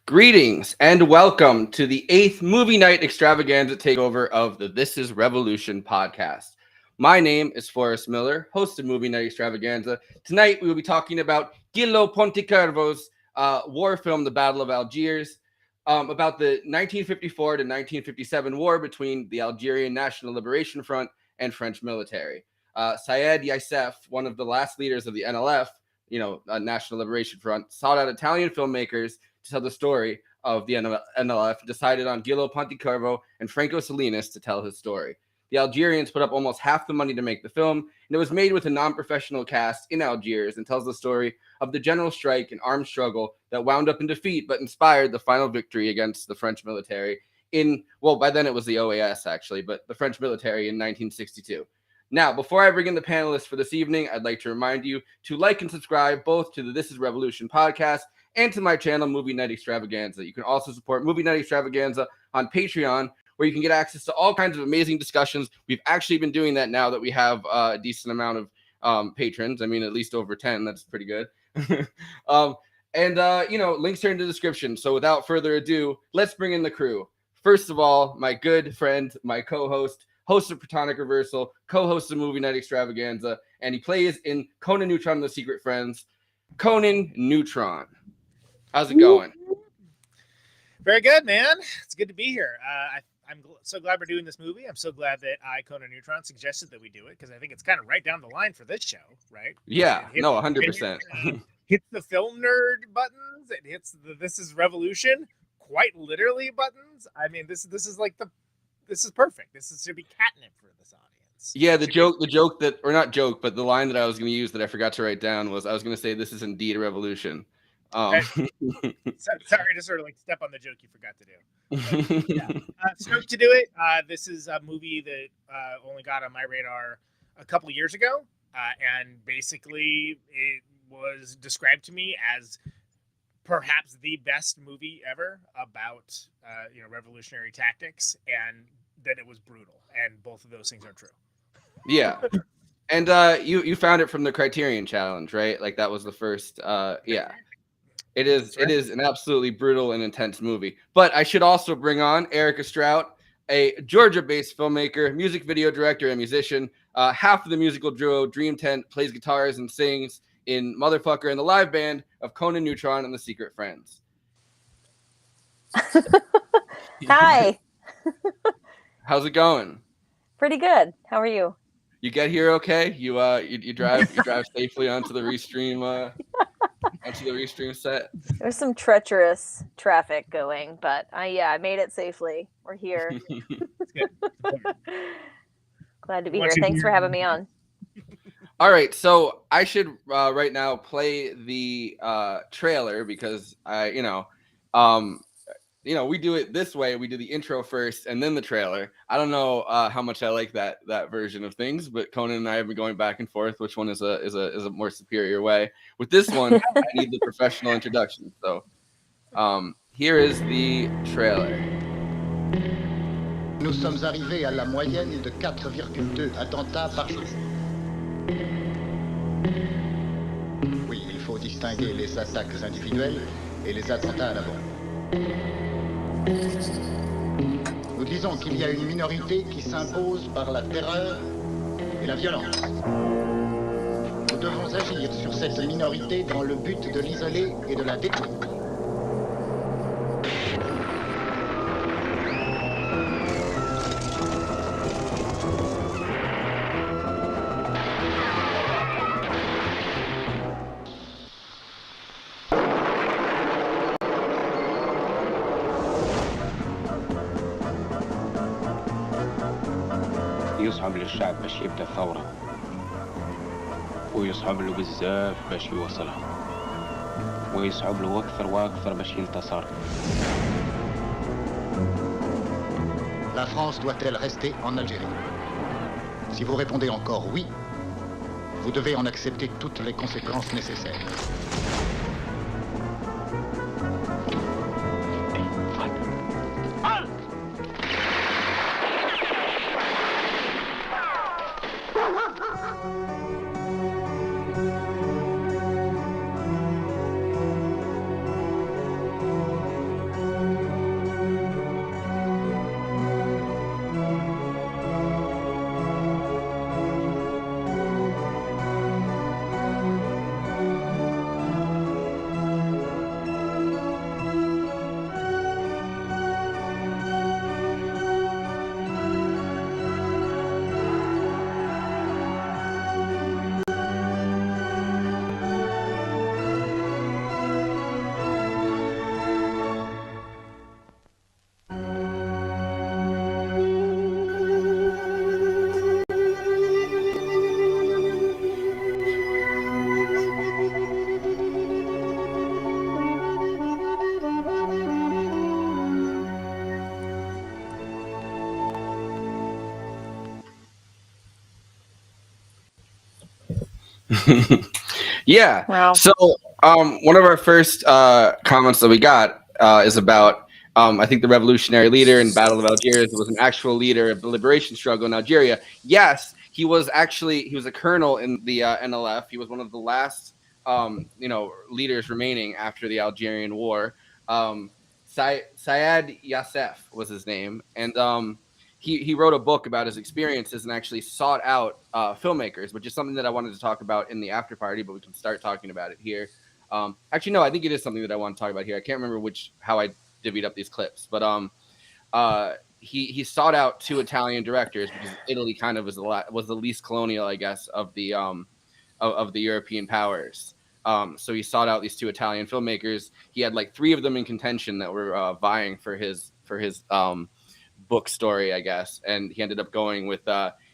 Greetings and welcome to the 8th Movie Night Extravaganza takeover of the This Is Revolution podcast. My name is Forrest Miller, host of Movie Night Extravaganza. Tonight we will be talking about Gillo Pontecorvo's war film, The Battle of Algiers, about the 1954 to 1957 war between the Algerian National Liberation Front and French military. Saadi Yacef, one of the last leaders of the NLF, National Liberation Front, sought out Italian filmmakers to tell the story of the NLF, decided on Gillo Pontecorvo and Franco Solinas to tell his story. The Algerians put up almost half the money to make the film, and it was made with a non-professional cast in Algiers and tells the story of the general strike and armed struggle that wound up in defeat but inspired the final victory against the French military by then it was the OAS actually, but the French military in 1962. Now, before I bring in the panelists for this evening, I'd like to remind you to like and subscribe both to the This Is Revolution podcast and to my channel, Movie Night Extravaganza. You can also support Movie Night Extravaganza on Patreon, where you can get access to all kinds of amazing discussions. We've actually been doing that now that we have a decent amount of patrons. I mean, at least over 10. That's pretty good. Links are in the description. So without further ado, let's bring in the crew. First of all, my good friend, my co-host, host of Platonic Reversal, co-host of Movie Night Extravaganza, and he plays in Conan, Neutron, and the Secret Friends, Conan Neutron. How's it going? Very good, man. It's good to be here. I'm so glad we're doing this movie. I'm so glad that Conan Neutron suggested that we do it, because I think it's kind of right down the line for this show, right? Yeah, 100%. Hits the film nerd buttons. It hits the This Is Revolution, quite literally buttons. I mean, this is perfect. This should be catnip for this audience. Yeah, the line that I was going to use that I forgot to write down was I was going to say this is indeed a revolution. Sorry to sort of like step on the joke you forgot to do. Yeah. Stoked to do it. This is a movie that only got on my radar a couple of years ago, and basically it was described to me as perhaps the best movie ever about revolutionary tactics, and that it was brutal, and both of those things are true. Yeah. And you found it from the Criterion Challenge, right? Like that was the first yeah. It is an absolutely brutal and intense movie. But I should also bring on Erica Strout, a Georgia-based filmmaker, music video director, and musician. Half of the musical duo Dream Tent, plays guitars and sings in Motherfucker and the live band of Conan, Neutron, and the Secret Friends. Hi. How's it going? Pretty good. How are you? You get here okay? You drive safely onto the Restream set. There's some treacherous traffic going, but I made it safely. We're here. Glad to be here. Thanks for having me on. All right, so I should right now play the trailer because we do it this way. We do the intro first and then the trailer. I don't know how much I like that version of things, but Conan and I have been going back and forth. Which one is a more superior way? With this one, I need the professional introduction. So here is the trailer. Nous sommes arrivés à la moyenne de 4,2 attentats par jour. distinguer les attaques individuelles et les attentats à la bombe. Nous disons qu'il y a une minorité qui s'impose par la terreur et la violence. Nous devons agir sur cette minorité dans le but de l'isoler et de la détruire. يصعب للشعب باش يبدا ثورة ويصعب له بزاف باش يوصلها ويصعب له أكثر وأكثر باش ينتصر. La France doit-elle rester en Algérie? Si vous répondez encore oui, vous devez en accepter toutes les conséquences nécessaires. Yeah. Wow. So one of our first comments that we got is about I think the revolutionary leader in Battle of Algiers was an actual leader of the liberation struggle in Algeria. Yes, he was a colonel in the NLF. He was one of the last leaders remaining after the Algerian War. Saadi Yacef was his name, and he wrote a book about his experiences and actually sought out filmmakers, which is something that I wanted to talk about in the after party, but we can start talking about it here. Actually, no, I think it is something that I want to talk about here. I can't remember how I divvied up these clips, but he sought out two Italian directors because Italy kind of was the least colonial, I guess, of the European powers. So he sought out these two Italian filmmakers. He had like three of them in contention that were vying for his book story, I guess, and he ended up going with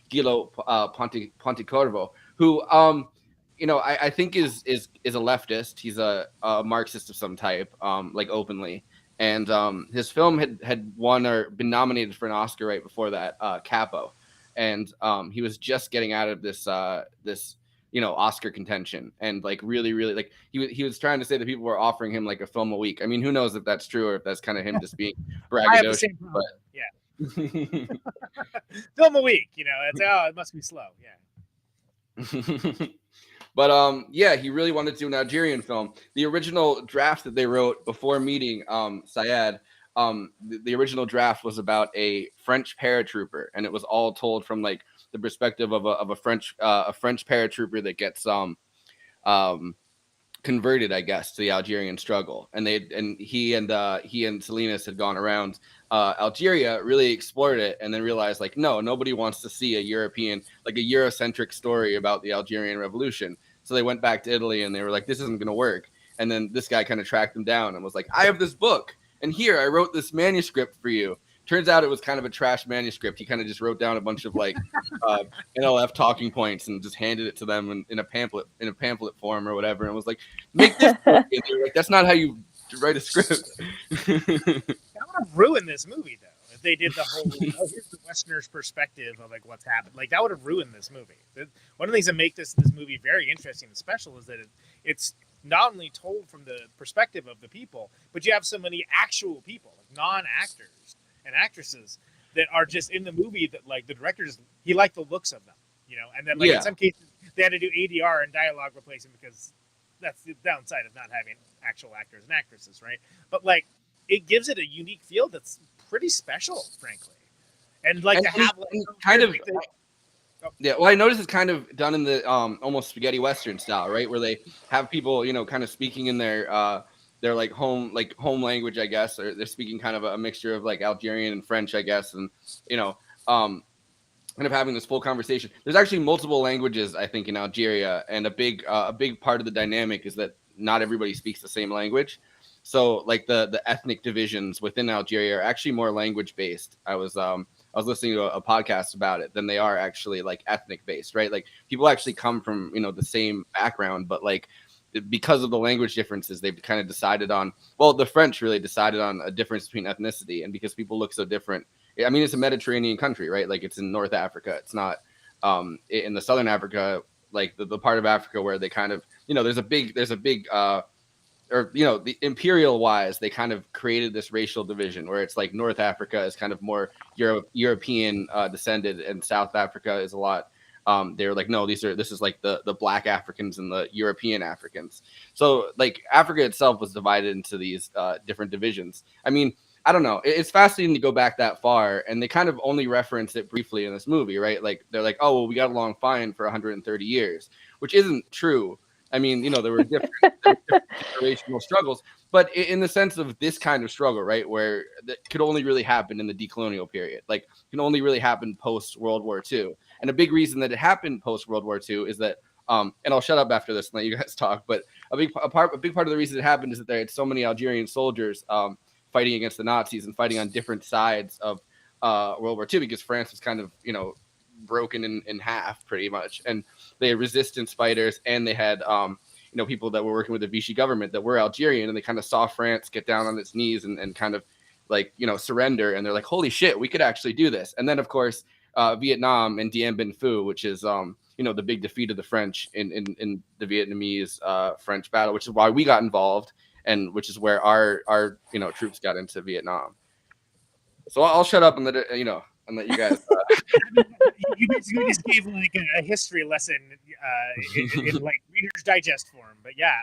Gillo Pontecorvo, who I think is a leftist. He's a Marxist of some type, like openly. And his film had won or been nominated for an Oscar right before that, Capo, and he was just getting out of this Oscar contention, and like really like he was trying to say that people were offering him like a film a week. I mean, who knows if that's true or if that's kind of him just being braggadocious. But yeah. Film a week, it's it must be slow. Yeah. But yeah, he really wanted to do an Algerian film. The original draft that they wrote before meeting Syed, the original draft was about a French paratrooper, and it was all told from like the perspective of a French paratrooper that gets converted, I guess, to the Algerian struggle. And he and Solinas had gone around Algeria, really explored it, and then realized like, no, nobody wants to see a European, like a Eurocentric story about the Algerian Revolution. So they went back to Italy and they were like, this isn't going to work. And then this guy kind of tracked them down and was like, I have this book, and here I wrote this manuscript for you. Turns out it was kind of a trash manuscript. He kind of just wrote down a bunch of like NLF talking points and just handed it to them in a pamphlet form or whatever, and was like, make this book. And they were like, that's not how you write a script. That would have ruined this movie though if they did the whole here's the Westerner's perspective of like what's happened. Like that would have ruined this movie. One of the things that make this movie very interesting and special is that it's not only told from the perspective of the people, but you have so many actual people, like non-actors and actresses that are just in the movie that like the director he liked the looks of them, and then like in some cases they had to do ADR and dialogue replacement because that's the downside of not having actual actors and actresses, right? But like, it gives it a unique feel that's pretty special, frankly. And like And to have like, kind of. like Yeah, well, I noticed it's kind of done in the almost spaghetti western style, right? Where they have people, kind of speaking in their like home language, I guess, or they're speaking kind of a mixture of like Algerian and French, I guess, and kind of having this full conversation. There's actually multiple languages, I think, in Algeria, and a big part of the dynamic is that not everybody speaks the same language. So like the ethnic divisions within Algeria are actually more language based. I was listening to a podcast about it than they are actually like ethnic based, right? Like people actually come from, the same background, but like because of the language differences, they've kind of decided on, well, the French really decided on a difference between ethnicity, and because people look so different. I mean, it's a Mediterranean country, right? Like it's in North Africa. It's not in the Southern Africa, like the part of Africa where they kind of, there's a big the imperial wise, they kind of created this racial division where it's like North Africa is kind of more European descended, and South Africa is a lot. They're like, no, this is like the Black Africans and the European Africans. So like Africa itself was divided into these different divisions. I mean, I don't know. It's fascinating to go back that far, and they kind of only reference it briefly in this movie, right? Like they're like, oh, well, we got along fine for 130 years, which isn't true. I mean, there were different generational struggles, but in the sense of this kind of struggle, right, where that could only really happen in the decolonial period, like can only really happen post World War II. And a big reason that it happened post World War II is that, and I'll shut up after this and let you guys talk, but a big part of the reason it happened is that there had so many Algerian soldiers fighting against the Nazis and fighting on different sides of World War II, because France was kind of, broken in half pretty much, and they had resistance fighters, and they had people that were working with the Vichy government that were Algerian, and they kind of saw France get down on its knees and kind of like surrender, and they're like, holy shit, we could actually do this. And then of course Vietnam and Dien Bien Phu, which is the big defeat of the French in the Vietnamese French battle, which is why we got involved, and which is where our troops got into Vietnam. So I'll shut up and let it, and let you guys. You basically just gave like a history lesson in like Reader's Digest form. But yeah,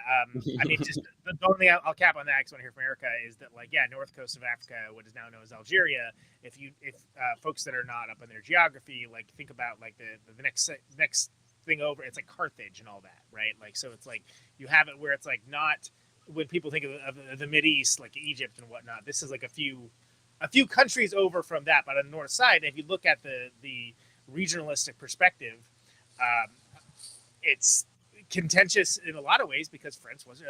I mean, just the only thing I'll cap on that, because I want to hear from Erica, is that like, yeah, north coast of Africa, what is now known as Algeria. If folks that are not up in their geography, like think about like the next thing over, it's like Carthage and all that, right? Like, so it's like you have it where it's like not when people think of the Mideast, like Egypt and whatnot. This is like a few countries over from that, but on the north side, if you look at the regionalistic perspective, it's contentious in a lot of ways because France was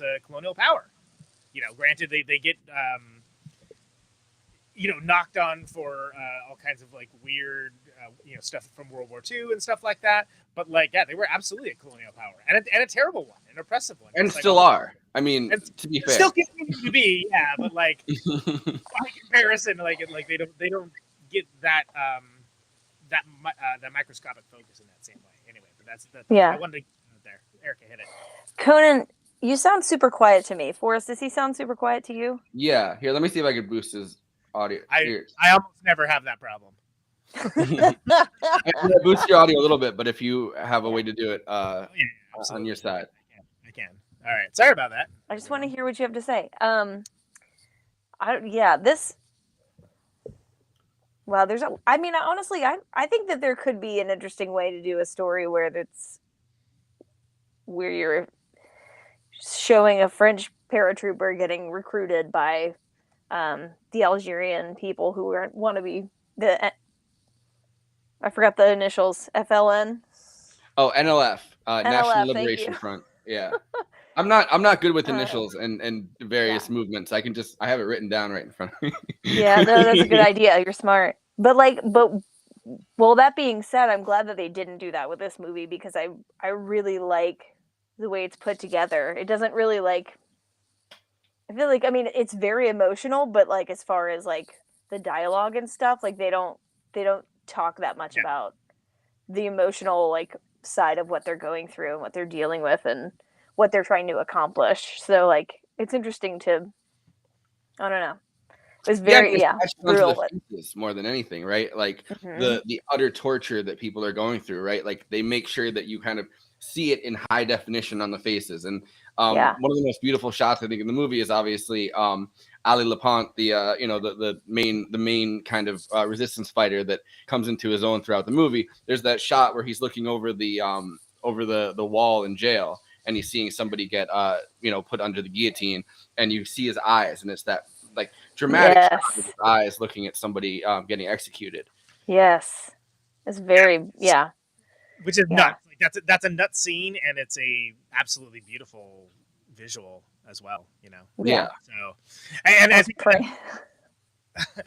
a colonial power. Granted they get knocked on for all kinds of like weird stuff from World War II and stuff like that. But like, yeah, they were absolutely a colonial power and a terrible one, an oppressive one, and still are. I mean, to be fair, still continue to be, yeah. But like, by comparison, like they don't get that that microscopic focus in that same way. Anyway, but that's yeah. I wanted to get it there. Erica hit it. Conan, you sound super quiet to me. Forrest, does he sound super quiet to you? Yeah. Here, let me see if I can boost his audio. I almost never have that problem. I'm gonna boost your audio a little bit, but if you have a way to do it on your side, I can. All right. Sorry about that. I just want to hear what you have to say. Honestly, I think that there could be an interesting way to do a story where you're showing a French paratrooper getting recruited by the Algerian people who want to be I forgot the initials. FLN. Oh, NLF, National Liberation Front. Yeah. I'm not good with initials and various movements. I have it written down right in front of me. Yeah, no, that's a good idea. You're smart. But that being said, I'm glad that they didn't do that with this movie, because I really like the way it's put together. It doesn't really I feel like, I mean, it's very emotional, but like as far as like the dialogue and stuff, like they don't talk that much about the emotional like side of what they're going through and what they're dealing with and what they're trying to accomplish. So like it's interesting to, I don't know. It was very brutal. More than anything, right? Like the utter torture that people are going through, right? Like they make sure that you kind of see it in high definition on the faces. And Yeah. one of the most beautiful shots I think in the movie is obviously Ali Lapont, the main kind of resistance fighter that comes into his own throughout the movie. There's that shot where he's looking over the wall in jail, and he's seeing somebody get put under the guillotine, and you see his eyes, and it's that like dramatic shot of his eyes looking at somebody getting executed. Yes, it's very which is nuts. Like that's a nut scene, and it's a absolutely beautiful visual as well. Yeah. So, and I think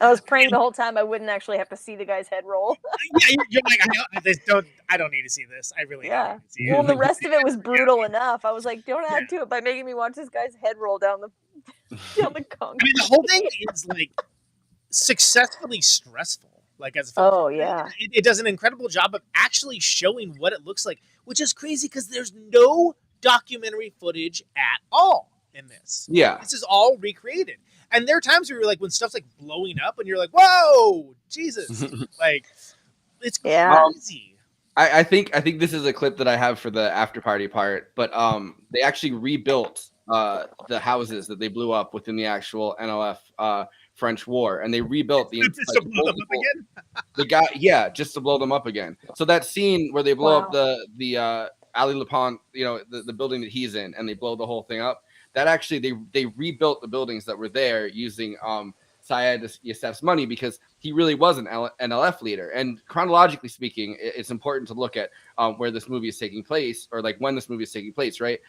I was praying the whole time I wouldn't actually have to see the guy's head roll. Yeah, you're like, I don't need to see this. I really don't need to see it. Well, the rest of it was brutal enough. I was like, don't add to it by making me watch this guy's head roll down the concrete. I mean, the whole thing is like successfully stressful. Like as a film. Oh yeah, it does an incredible job of actually showing what it looks like, which is crazy because there's no documentary footage at all in this. Yeah, this is all recreated. And there are times where you're like, when stuff's like blowing up, and you're like, "Whoa, Jesus!" Like, it's crazy. I think this is a clip that I have for the after party part, but they actually rebuilt the houses that they blew up within the actual NLF French War, and they rebuilt just to blow them up again. Just to blow them up again. So that scene where they blow up the Ali Lapont, the building that he's in, and they blow the whole thing up. That actually they rebuilt the buildings that were there using Saadi Yacef's money, because he really was an NLF leader. And chronologically speaking, it's important to look at where this movie is taking place, or like when this movie is taking place, right?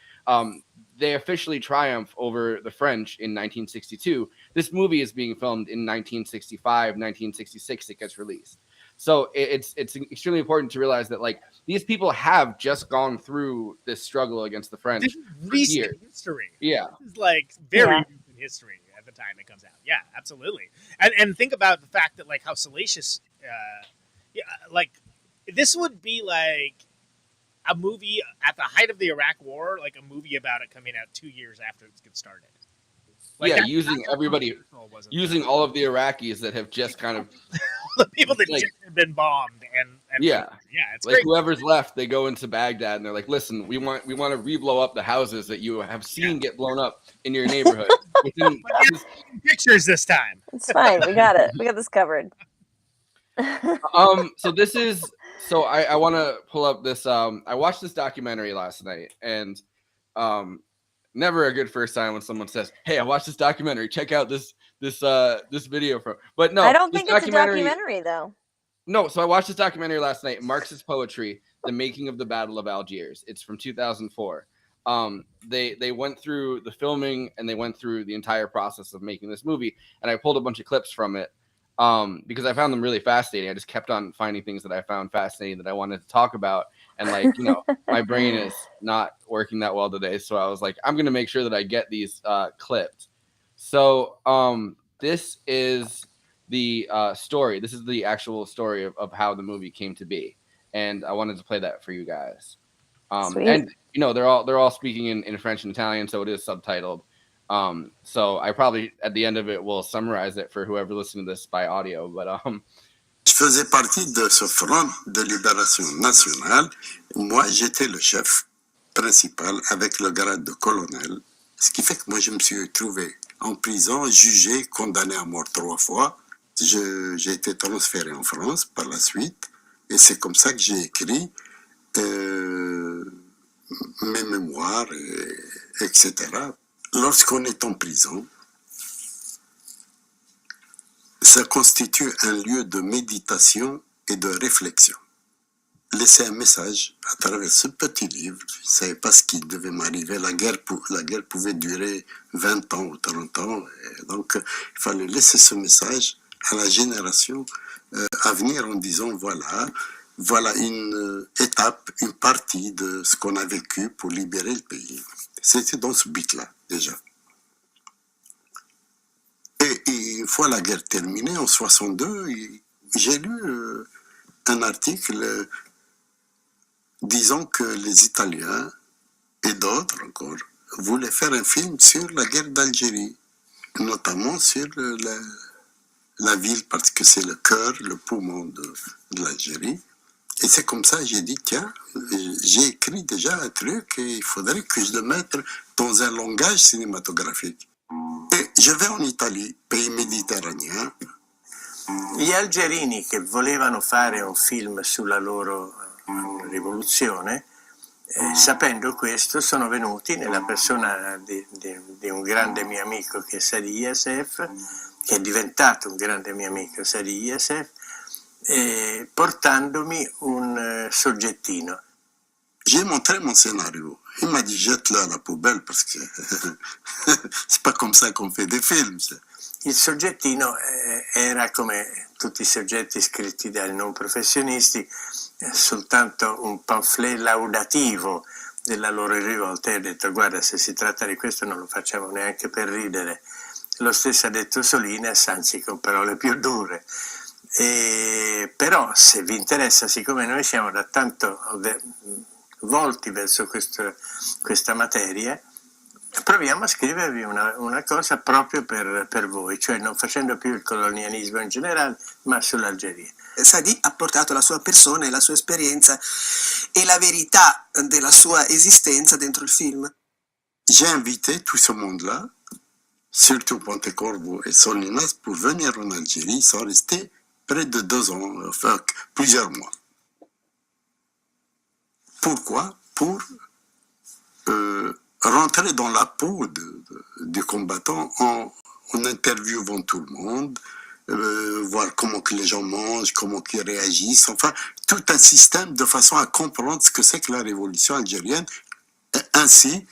They officially triumph over the French in 1962. This movie is being filmed in 1965, 1966. It gets released. So it's extremely important to realize that like these people have just gone through this struggle against the French. This is recent history. Yeah, this is like very recent history at the time it comes out. Yeah, absolutely. And think about the fact that like how salacious, like this would be like a movie at the height of the Iraq War, like a movie about it coming out 2 years after it gets started. Like using all of the Iraqis that have just kind of the people that just have been bombed and it's like great. Whoever's left, they go into Baghdad and they're like, listen, we want to re-blow up the houses that you have seen get blown up in your neighborhood. Pictures this time. It's fine. We got it. We got this covered. So I want to pull up this. I watched this documentary last night, and never a good first time when someone says, "Hey, I watched this documentary. Check out this video from." But no, I don't think it's a documentary though. No, so I watched this documentary last night, Marxist Poetry: The Making of the Battle of Algiers. It's from 2004. They went through the filming and they went through the entire process of making this movie, and I pulled a bunch of clips from it because I found them really fascinating. I just kept on finding things that I found fascinating that I wanted to talk about, and my brain is not working that well today, so I was like, I'm gonna make sure that I get these clipped. So this is the story. This is the actual story of how the movie came to be, and I wanted to play that for you guys. And they're all speaking in French and Italian, so it is subtitled. So I probably at the end of it will summarize it for whoever listening to this by audio. But je faisais partie de ce front de libération nationale. Moi, j'étais le chef principal avec le grade de colonel. Ce qui fait que moi, je me suis trouvé en prison, jugé, condamné à mort 3 fois. J'ai été transféré en France par la suite, et c'est comme ça que j'ai écrit mes mémoires, etc. Lorsqu'on est en prison, ça constitue un lieu de méditation et de réflexion. Laisser un message à travers ce petit livre, je ne savais pas ce qui devait m'arriver. La guerre pouvait durer 20 ans ou 30 ans, et donc il fallait laisser ce message à la génération à venir en disant voilà une étape, une partie de ce qu'on a vécu pour libérer le pays. C'était dans ce but-là, déjà. Et une fois la guerre terminée, en 62, j'ai lu un article disant que les Italiens et d'autres encore voulaient faire un film sur la guerre d'Algérie, notamment sur la ville, parce que c'est le cœur, le poumon de l'Algérie. Et c'est comme ça que j'ai dit, tiens, j'ai écrit déjà un truc et il faudrait que je le mette dans un langage cinématographique. E je vais en Italie, pays méditerranéen. Gli algerini che volevano fare un film sulla loro rivoluzione, sapendo questo, sono venuti nella persona di un grande mio amico che è Saadi Yacef, che è diventato un grande mio amico, Saadi Yacef, portandomi un soggettino. J'ai montré mon scénario. Il m'a dit jette-le à la poubelle parce que c'est pas comme ça qu'on fait des films. Il soggettino era, come tutti i soggetti scritti dai non professionisti, soltanto un pamphlet laudativo della loro rivolta, e ho detto guarda, se si tratta di questo non lo facciamo neanche per ridere. Lo stesso ha detto Solinas, anzi con parole più dure. Però se vi interessa, siccome noi siamo da tanto volti verso questa materia, proviamo a scrivervi una cosa proprio per voi, cioè non facendo più il colonialismo in generale, ma sull'Algeria. Saadi ha portato la sua persona e la sua esperienza e la verità della sua esistenza dentro il film. J'ai invité tout ce monde-là, surtout Pontecorvo et Solinas, pour venir en Algérie. Ils sont restés près de 2 ans, enfin plusieurs mois. Pourquoi? Pour rentrer dans la peau du combattant en interviewant tout le monde, voir comment que les gens mangent, comment qu'ils réagissent, enfin tout un système de façon à comprendre ce que c'est que la révolution algérienne. Et ainsi,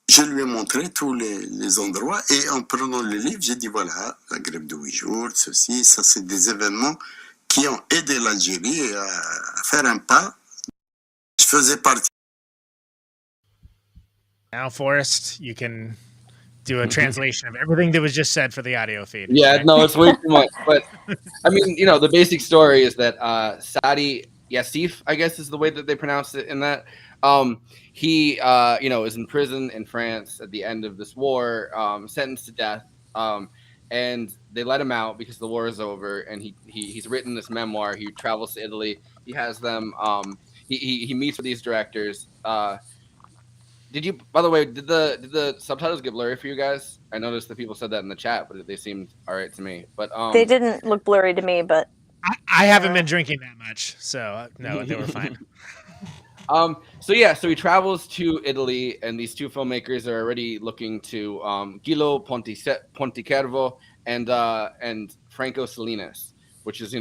je lui ai montré tous les endroits et en prenant le livre, j'ai dit voilà, la grève de 8 jours, ceci, ça c'est des événements qui ont aidé l'Algérie à faire un pas. Je faisais partie. Now, Forrest, you can do a translation of everything that was just said for the audio feed. Yeah, right? no, it's way too much. But I mean, the basic story is that Saadi Yacef, I guess is the way that they pronounce it in that. He is in prison in France at the end of this war, sentenced to death. And they let him out because the war is over, and he's written this memoir. He travels to Italy. He has them. He meets with these directors. By the way, did the subtitles get blurry for you guys? I noticed that people said that in the chat, but they seemed all right to me. But they didn't look blurry to me, but I haven't been drinking that much, so no, they were fine. So he travels to Italy, and these two filmmakers are already looking to Gillo, Pontecorvo, and Franco Solinas, which is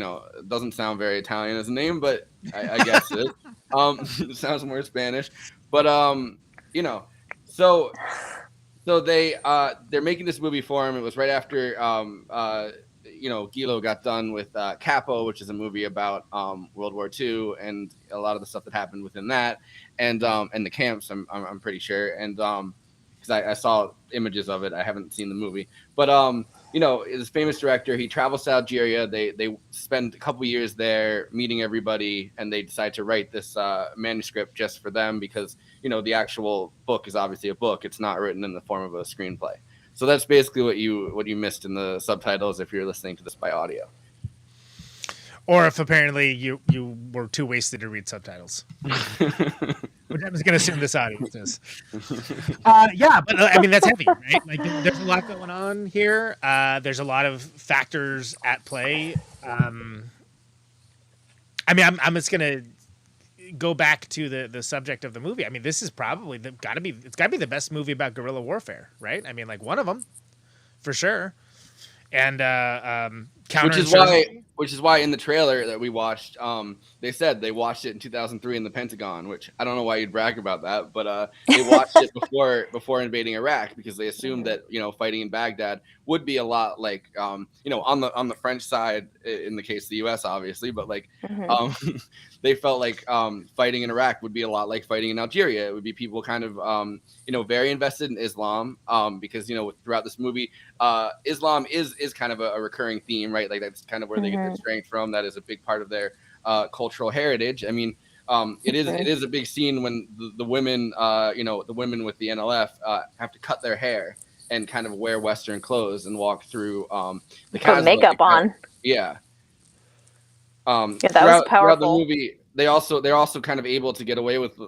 doesn't sound very Italian as a name, but I guess it is. It sounds more Spanish, but so they're making this movie for him. It was right after Gillo got done with Capo, which is a movie about World War II and a lot of the stuff that happened within that, and the camps. I'm pretty sure, and because I saw images of it, I haven't seen the movie, but this famous director, he travels to Algeria. They spend a couple years there meeting everybody, and they decide to write this manuscript just for them because the actual book is obviously a book. It's not written in the form of a screenplay. So that's basically what you missed in the subtitles if you're listening to this by audio. Or if apparently you were too wasted to read subtitles. Which I'm just going to assume this audience is. Yeah, but I mean, that's heavy, right? Like, there's a lot going on here. There's a lot of factors at play. I mean, I'm just going to go back to the subject of the movie. I mean, this is probably it's got to be the best movie about guerrilla warfare, right? I mean, like one of them, for sure. And which is why in the trailer that we watched, they said they watched it in 2003 in the Pentagon, which I don't know why you'd brag about that, but they watched it before invading Iraq because they assumed that fighting in Baghdad would be a lot like on the French side in the case of the U.S. obviously, but like they felt like fighting in Iraq would be a lot like fighting in Algeria. It would be people kind of very invested in Islam because throughout this movie Islam is kind of a recurring theme, right? Like that's kind of where they get their strength from. That is a big part of their cultural heritage. I mean, it is a big scene when the women, the women with the NLF have to cut their hair and kind of wear Western clothes and walk through the put makeup on. Yeah. That was powerful. Throughout they're also kind of able to get away with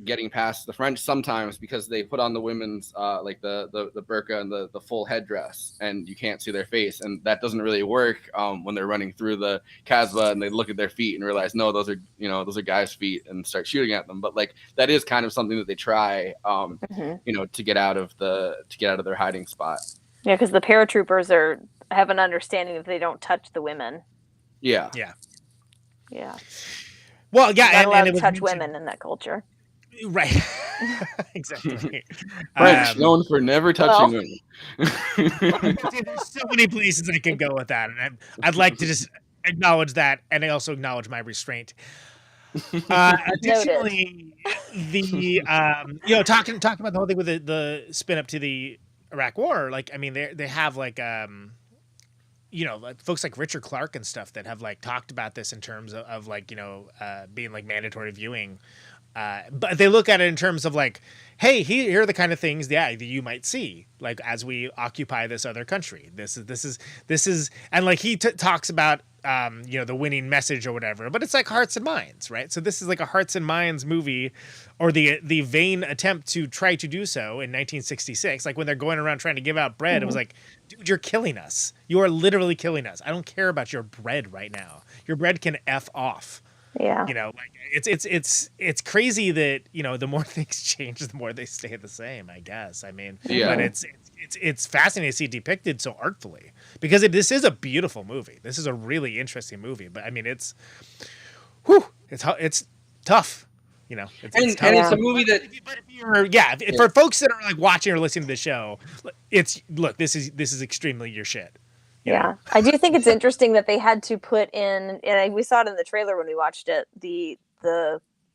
getting past the French sometimes because they put on the women's like the burqa and the full headdress, and you can't see their face, and that doesn't really work when they're running through the Kasbah and they look at their feet and realize no, those are guys' feet, and start shooting at them. But like that is kind of something that they try to get out of their hiding spot. Yeah, because the paratroopers have an understanding that they don't touch the women. Yeah. Well, yeah, You're not allowed and to touch women in that culture. Right. Exactly. French known for never touching women. There's so many places I can go with that, and I'd like to just acknowledge that, and I also acknowledge my restraint. Additionally, the talking about the whole thing with the spin up to the Iraq War, like I mean, they have like like folks like Richard Clarke and stuff that have like talked about this in terms of like being like mandatory viewing, but they look at it in terms of like, hey, here are the kind of things that you might see like as we occupy this other country. This is and like he talks about the winning message or whatever, but it's like hearts and minds, right? So this is like a hearts and minds movie, or the vain attempt to try to do so in 1966, like when they're going around trying to give out bread. It was like, dude, you're killing us. You are literally killing us. I don't care about your bread right now. Your bread can F off. Yeah. Like it's crazy that, the more things change, the more they stay the same, I guess. I mean, but it's fascinating to see depicted so artfully, because this is a beautiful movie. This is a really interesting movie, but I mean, it's tough. It's tough. And it's a movie that, for folks that are like watching or listening to the show, this is extremely your shit. Yeah, I do think it's interesting that they had to put in, and we saw it in the trailer when we watched it, the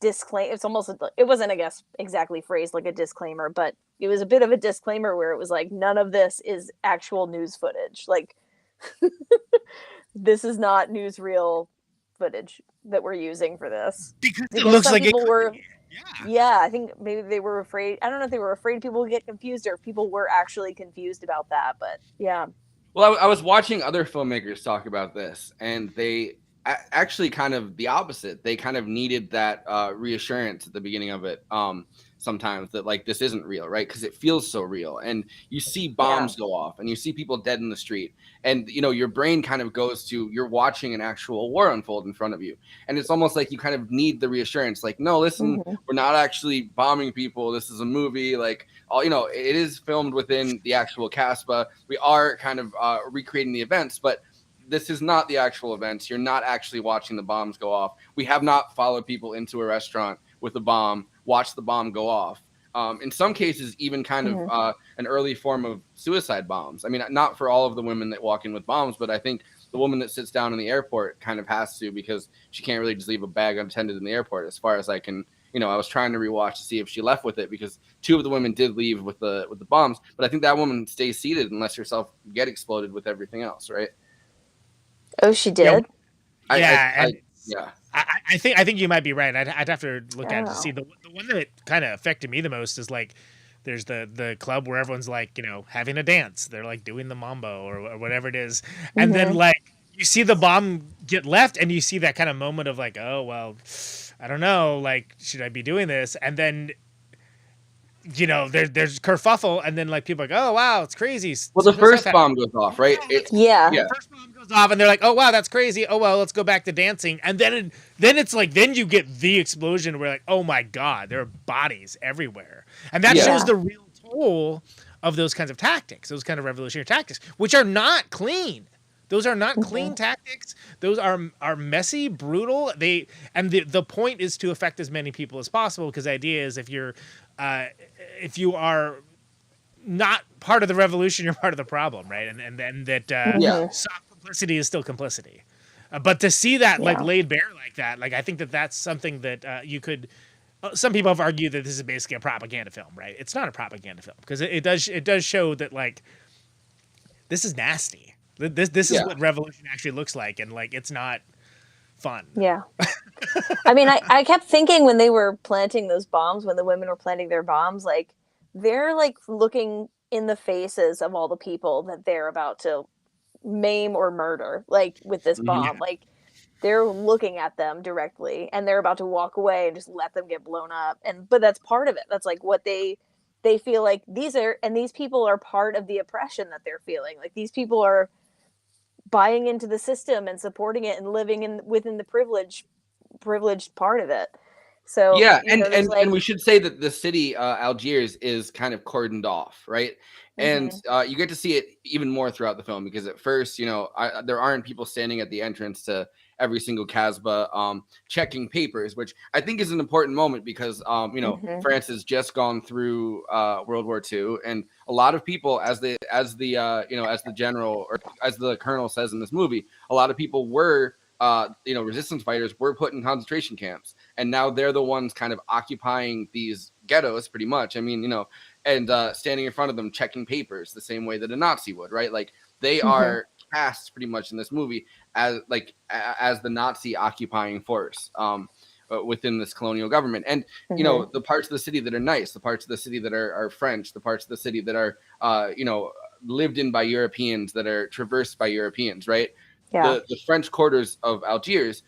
disclaimer. It's almost, it wasn't, I guess, exactly phrased like a disclaimer, but it was a bit of a disclaimer where it was like, none of this is actual news footage. Like, this is not newsreel footage that we're using for this. Because it looks like people were. Yeah, I think maybe they were afraid. I don't know if they were afraid people would get confused or if people were actually confused about that, but yeah. Well, I was watching other filmmakers talk about this, and they actually kind of the opposite. They kind of needed that reassurance at the beginning of it. Sometimes that like this isn't real, right? Because it feels so real, and you see bombs go off, and you see people dead in the street, and your brain kind of goes to, you're watching an actual war unfold in front of you, and it's almost like you kind of need the reassurance, like, no, listen, we're not actually bombing people. This is a movie, like, it is filmed within the actual Kasbah. We are kind of recreating the events, but this is not the actual events. You're not actually watching the bombs go off. We have not followed people into a restaurant with a bomb, watch the bomb go off. In some cases, even kind of an early form of suicide bombs. I mean, not for all of the women that walk in with bombs, but I think the woman that sits down in the airport kind of has to, because she can't really just leave a bag unattended in the airport, as far as I can. I was trying to rewatch to see if she left with it, because two of the women did leave with the bombs, but I think that woman stays seated and lets herself get exploded with everything else, right? Oh, she did? I think you might be right. I'd have to look at it to see. The one that kind of affected me the most is like, there's the club where everyone's like, having a dance. They're like doing the mambo or whatever it is. And then like you see the bomb get left, and you see that kind of moment of like, oh, well, I don't know, like, should I be doing this? And then, there's kerfuffle, and then like people are like, oh wow, it's crazy. Well, the first bomb goes off, right? The first bomb goes off, and they're like, oh wow, that's crazy. Oh well, let's go back to dancing. And then it's like, then you get the explosion where like, oh my god, there are bodies everywhere, and that shows the real toll of those kinds of tactics, those kind of revolutionary tactics, which are not clean. Those are not clean tactics. Those are messy, brutal. The point is to affect as many people as possible, because the idea is if you are not part of the revolution, you're part of the problem, right? And that soft complicity is still complicity. But to see that like laid bare like that, like I think that's something that you could. Some people have argued that this is basically a propaganda film, right? It's not a propaganda film, because it does show that like this is nasty. This is what revolution actually looks like, and like it's not fun. Yeah. I mean, I kept thinking when they were planting those bombs, when the women were planting their bombs, like they're like looking in the faces of all the people that they're about to maim or murder, like with this bomb. Like they're looking at them directly, and they're about to walk away and just let them get blown up. But that's part of it. That's like what they feel like these people are part of the oppression that they're feeling. Like these people are buying into the system and supporting it and living within the privileged part of it. So yeah, and we should say that the city Algiers is kind of cordoned off, right? And you get to see it even more throughout the film, because at first, there aren't people standing at the entrance to every single Casbah checking papers, which I think is an important moment because France has just gone through World War II, and a lot of people, as the general, or as the colonel says in this movie, a lot of people were resistance fighters were put in concentration camps, and now they're the ones kind of occupying these ghettos pretty much. I mean, and standing in front of them checking papers the same way that a Nazi would, right? Like they are cast pretty much in this movie as the Nazi occupying force within this colonial government. And the parts of the city that are nice, the parts of the city that are French, the parts of the city that are lived in by Europeans, that are traversed by Europeans, right? Yeah. The French quarters of Algiers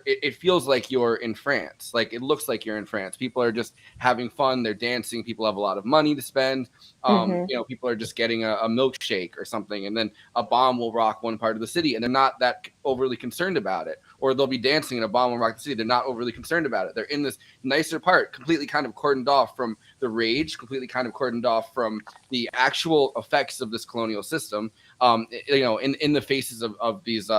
it feels like you're in France. Like it looks like you're in France. People are just having fun. They're dancing. People have a lot of money to spend. People are just getting a milkshake or something, and then a bomb will rock one part of the city, and they're not that overly concerned about it. Or they'll be dancing and a bomb will rock the city. They're not overly concerned about it. They're in this nicer part, completely kind of cordoned off from the rage, completely kind of cordoned off from the actual effects of this colonial system. In the faces of these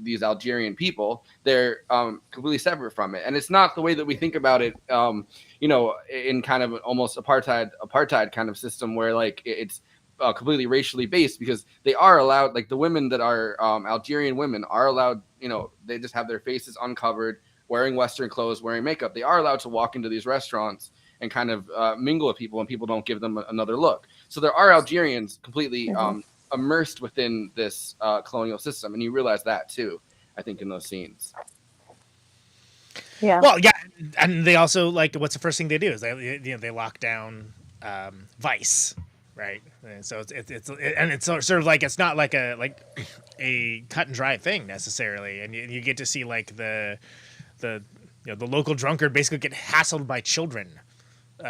these Algerian people, they're completely separate from it. And it's not the way that we think about it, in kind of almost apartheid kind of system where like it's completely racially based, because they are allowed, like the women that are Algerian women are allowed, they just have their faces uncovered, wearing Western clothes, wearing makeup. They are allowed to walk into these restaurants and kind of mingle with people, and people don't give them another look. So there are Algerians completely immersed within this colonial system, and you realize that too, I think, in those scenes. Yeah. Well, yeah, and they also, like, what's the first thing they do is they lock down Vice, right? And so it's sort of like, it's not like a cut and dry thing necessarily, and you get to see like the local drunkard basically get hassled by children.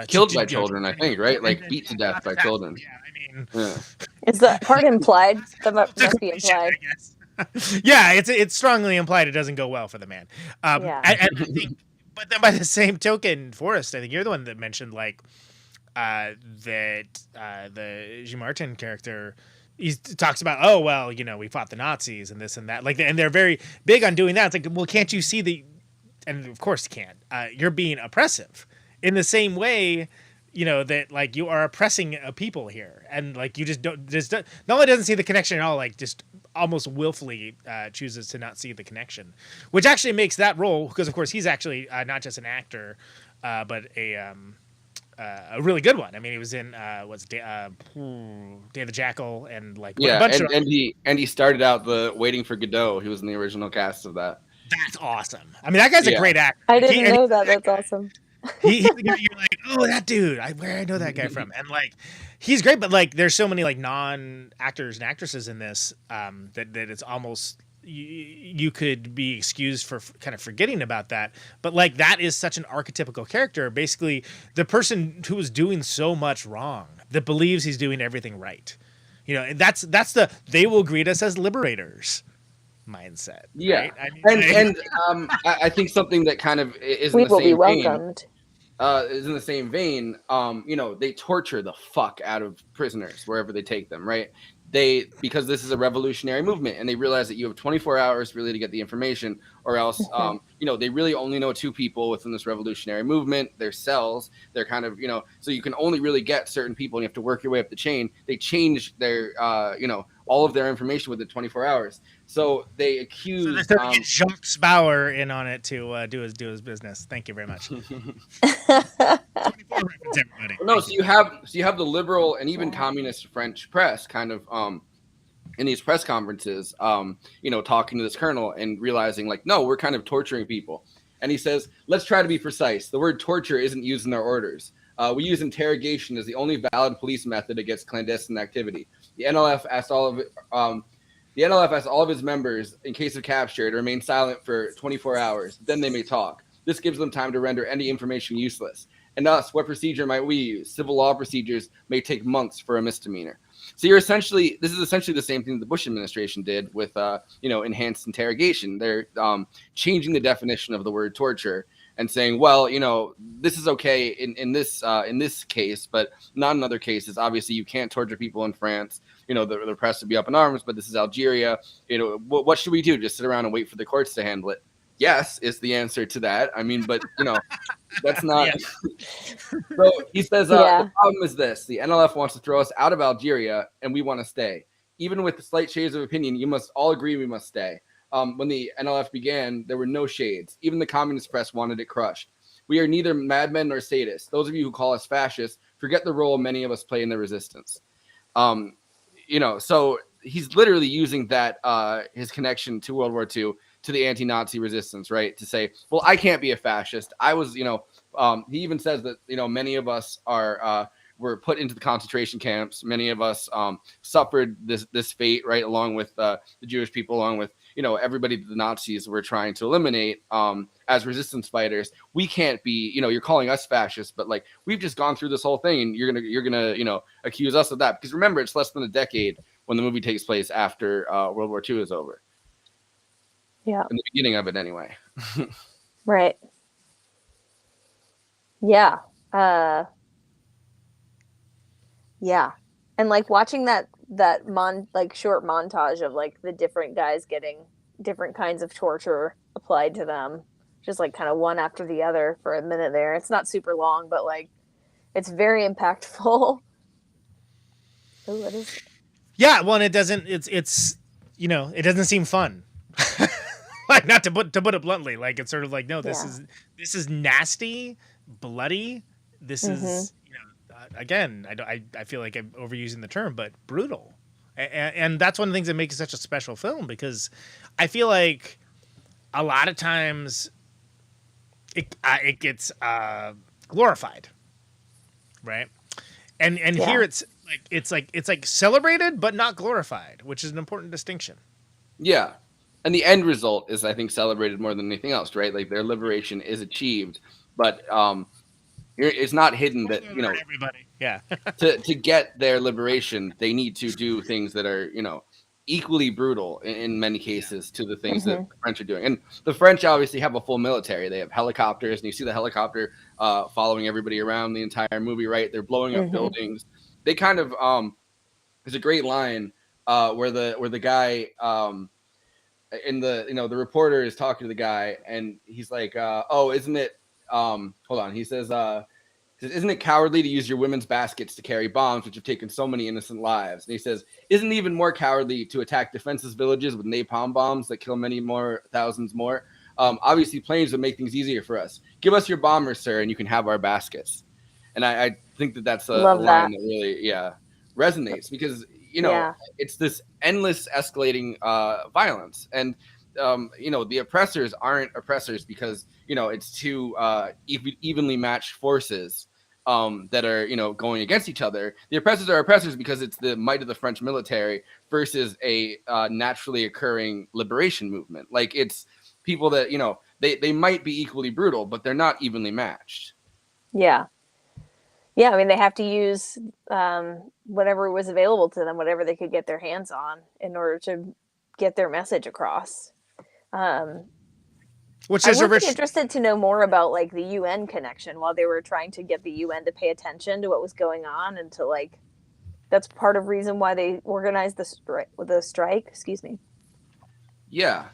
Killed by children, I think, right? Like beat to death by children. Yeah, I mean, is that part implied? That must be implied. Yeah, it's strongly implied it doesn't go well for the man. And I think, but then by the same token, Forrest, I think you're the one that mentioned like that the Jean Martin character, he talks about, oh well, we fought the Nazis and this and that, like, and they're very big on doing that. It's like, well, can't you see and of course you can. You're being oppressive. In the same way, that like you are oppressing a people here, and like you just not only doesn't see the connection at all, like just almost willfully chooses to not see the connection, which actually makes that role, because of course he's actually not just an actor, but a really good one. I mean, he was in Day of the Jackal and like and he started out Waiting for Godot. He was in the original cast of that. That's awesome. I mean, that guy's a great actor. I didn't know that. That's awesome. You're like, oh, that dude, where I know that guy from, and like he's great, but like there's so many like non-actors and actresses in this that it's almost you could be excused for kind of forgetting about that, but like that is such an archetypical character, basically the person who is doing so much wrong that believes he's doing everything right. And that's the they will greet us as liberators mindset. Yeah, right? I mean, I think something that kind of is we in the will same be welcomed. Is in the same vein. They torture the fuck out of prisoners wherever they take them, right? Because this is a revolutionary movement, and they realize that you have 24 hours really to get the information, or else, they really only know two people within this revolutionary movement, their cells. They're kind of, so you can only really get certain people, and you have to work your way up the chain. They change their, all of their information within 24 hours. So they accuse. So they're starting to get Jacques Bauer in on it to do his business. Thank you very much. 24 reference, everybody. No, so you have the liberal and even communist French press kind of in these press conferences, talking to this colonel and realizing like, no, we're kind of torturing people. And he says, let's try to be precise. The word torture isn't used in our orders. We use interrogation as the only valid police method against clandestine activity. The NLF asked all of The NLF asks all of its members, in case of capture, to remain silent for 24 hours. Then they may talk. This gives them time to render any information useless. And us, what procedure might we use? Civil law procedures may take months for a misdemeanor. So this is essentially the same thing the Bush administration did with, enhanced interrogation. They're changing the definition of the word torture and saying, well, this is okay in this case, but not in other cases. Obviously, you can't torture people in France. The press would be up in arms, but this is Algeria. What should we do? Just sit around and wait for the courts to handle it? Yes, is the answer to that. I mean, but that's not. So he says the problem is this: the NLF wants to throw us out of Algeria, and we want to stay. Even with the slight shades of opinion, you must all agree we must stay. When the NLF began, there were no shades. Even the communist press wanted it crushed. We are neither madmen nor sadists. Those of you who call us fascists forget the role many of us play in the resistance. So he's literally using that his connection to World War II to the anti-Nazi resistance, right? To say, well, I can't be a fascist. I was, he even says that, many of us were put into the concentration camps. Many of us suffered this fate, right? Along with the Jewish people, along with, everybody that the Nazis were trying to eliminate as resistance fighters. We can't be, you're calling us fascists, but like, we've just gone through this whole thing and you're gonna accuse us of that. Because remember, it's less than a decade when the movie takes place after World War II is over. Yeah. In the beginning of it, anyway. Right. Yeah. Yeah. And like watching that short montage of like the different guys getting different kinds of torture applied to them, just like kind of one after the other for a minute there. It's not super long, but like it's very impactful. Oh, what is it? Yeah, well, and it doesn't. It's it doesn't seem fun. Like, not to put it bluntly, like it's sort of like, no, this is nasty, bloody. This is again, I feel like I'm overusing the term, but brutal, and that's one of the things that makes it such a special film, because I feel like a lot of times it gets glorified, right? And here it's like celebrated but not glorified, which is an important distinction. Yeah. And the end result is, I think, celebrated more than anything else, right? Like their liberation is achieved, but it's not hidden that everybody, to get their liberation, they need to do things that are equally brutal in many cases to the things that the French are doing. And the French obviously have a full military. They have helicopters, and you see the helicopter following everybody around the entire movie, right? They're blowing up buildings. They kind of there's a great line where the guy in the reporter is talking to the guy, and he's like, oh, isn't it hold on, he says isn't it cowardly to use your women's baskets to carry bombs which have taken so many innocent lives? And he says, isn't it even more cowardly to attack defenseless villages with napalm bombs that kill many more thousands more? Obviously planes would make things easier for us. Give us your bombers, sir, and you can have our baskets. And I think that's a line that really resonates, because it's this endless escalating violence, and the oppressors aren't oppressors because it's two evenly matched forces that are going against each other. The oppressors are oppressors because it's the might of the French military versus a naturally occurring liberation movement. Like, it's people that they might be equally brutal, but they're not evenly matched. Yeah, I mean, they have to use whatever was available to them, whatever they could get their hands on, in order to get their message across. Which is I would be interested to know more about like the UN connection, while they were trying to get the UN to pay attention to what was going on, and to like, that's part of reason why they organized the strike. Excuse me. Yeah.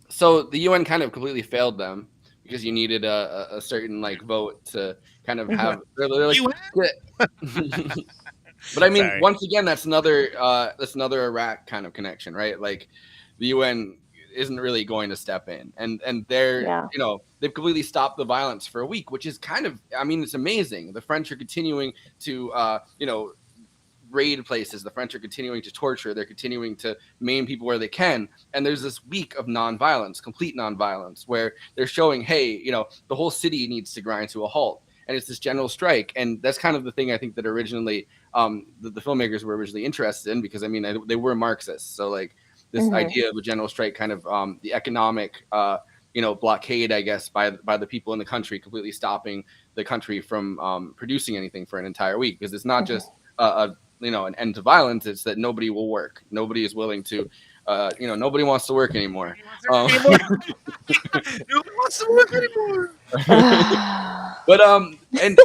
So the UN kind of completely failed them, because you needed a certain like vote to kind of have. They're like, but I mean, once again, that's another Iraq kind of connection, right? Like, the UN isn't really going to step in, and they're they've completely stopped the violence for a week, which is kind of, I mean, it's amazing. The French are continuing to raid places. The French are continuing to torture. They're continuing to maim people where they can. And there's this week of nonviolence, complete nonviolence, where they're showing, hey, the whole city needs to grind to a halt. And it's this general strike. And that's kind of the thing I think that originally the filmmakers were originally interested in, because I mean, they were Marxists. So like, this idea of a general strike, kind of the economic blockade, I guess, by the people in the country, completely stopping the country from producing anything for an entire week, because it's not just an end to violence. It's that nobody will work. Nobody is willing to, nobody wants to work anymore. Nobody wants to work anymore. But and